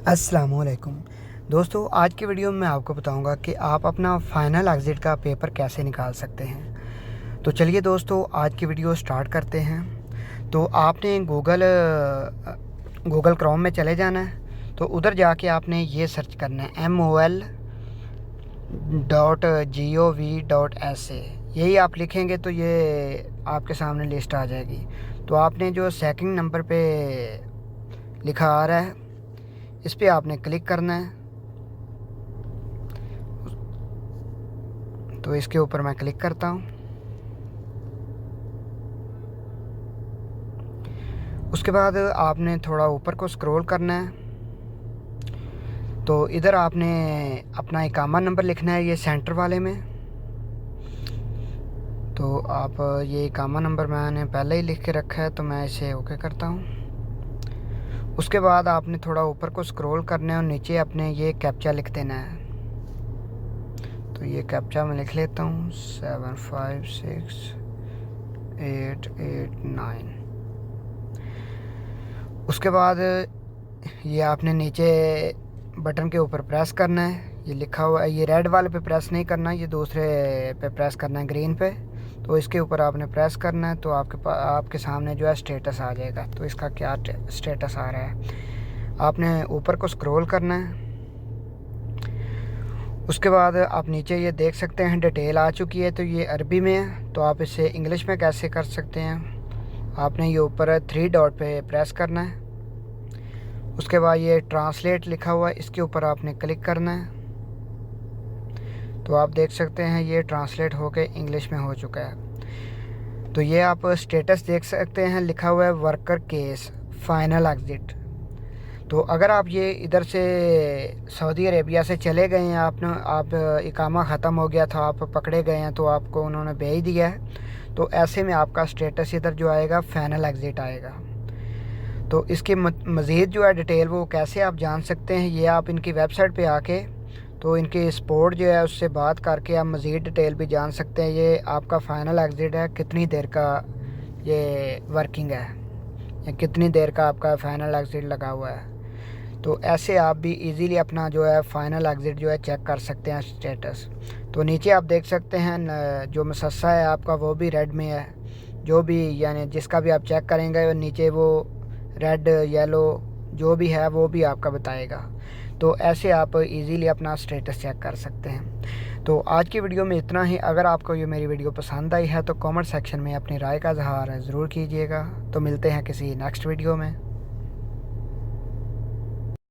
अस्सलामुअलैकुम दोस्तों, आज की वीडियो में मैं आपको बताऊंगा कि आप अपना फाइनल एग्ज़िट का पेपर कैसे निकाल सकते हैं। तो चलिए दोस्तों, आज की वीडियो स्टार्ट करते हैं। तो आपने गूगल क्रोम में चले जाना है। तो उधर जाके आपने ये सर्च करना है mol.gov.sa। यही आप लिखेंगे तो ये आपके सामने लिस्ट आ जाएगी। तो आपने जो सेकंड नंबर पे लिखा आ रहा है, इस पे आपने क्लिक करना है। तो इसके ऊपर मैं क्लिक करता हूँ। उसके बाद आपने थोड़ा ऊपर को स्क्रॉल करना है। तो इधर आपने अपना इकामा नंबर लिखना है, ये सेंटर वाले में। तो आप ये इकामा नंबर मैंने पहले ही लिख के रखा है, तो मैं इसे ओके करता हूँ। उसके बाद आपने थोड़ा ऊपर को स्क्रॉल करना है और नीचे अपने ये कैप्चा लिख देना है। तो ये कैप्चा मैं लिख लेता हूँ 756889। उसके बाद ये आपने नीचे बटन के ऊपर प्रेस करना है। ये लिखा हुआ है, ये रेड वाले पे प्रेस नहीं करना, ये दूसरे पे प्रेस करना है, ग्रीन पे। तो इसके ऊपर आपने प्रेस करना है, तो आपके सामने जो है स्टेटस आ जाएगा। तो इसका क्या स्टेटस आ रहा है, आपने ऊपर को स्क्रॉल करना है। उसके बाद आप नीचे ये देख सकते हैं डिटेल आ चुकी है। तो ये अरबी में है, तो आप इसे इंग्लिश में कैसे कर सकते हैं। आपने ये ऊपर 3 डॉट पे प्रेस करना है। उसके बाद ये ट्रांसलेट लिखा हुआ है, इसके ऊपर आपने क्लिक करना है। तो आप देख सकते हैं ये ट्रांसलेट होके इंग्लिश में हो चुका है। तो ये आप स्टेटस देख सकते हैं, लिखा हुआ है वर्कर केस फाइनल एग्ज़िट। तो अगर आप ये इधर से सऊदी अरेबिया से चले गए हैं, आप इकामा ख़त्म हो गया था, आप पकड़े गए हैं, तो आपको उन्होंने भेज दिया है, तो ऐसे में आपका स्टेटस इधर जो आएगा फाइनल एग्ज़िट आएगा। तो इसकी मज़ीद जो है डिटेल वो कैसे आप जान सकते हैं, ये आप इनकी वेबसाइट पे आके तो इनकी सपोर्ट जो है उससे बात करके आप मज़ीद डिटेल भी जान सकते हैं। ये आपका फ़ाइनल एग्ज़िट है, कितनी देर का ये वर्किंग है, या कितनी देर का आपका फ़ाइनल एग्ज़िट लगा हुआ है। तो ऐसे आप भी इजीली अपना जो है फ़ाइनल एग्ज़िट जो है चेक कर सकते हैं स्टेटस। तो नीचे आप देख सकते हैं जो मसस्सा है आपका वो भी रेड में है। जो भी यानी जिसका भी आप चेक करेंगे नीचे वो रेड येलो जो भी है वो भी आपका बताएगा। तो ऐसे आप इजीली अपना स्टेटस चेक कर सकते हैं। तो आज की वीडियो में इतना ही। अगर आपको ये मेरी वीडियो पसंद आई है तो कमेंट सेक्शन में अपनी राय का इज़हार ज़रूर कीजिएगा। तो मिलते हैं किसी नेक्स्ट वीडियो में।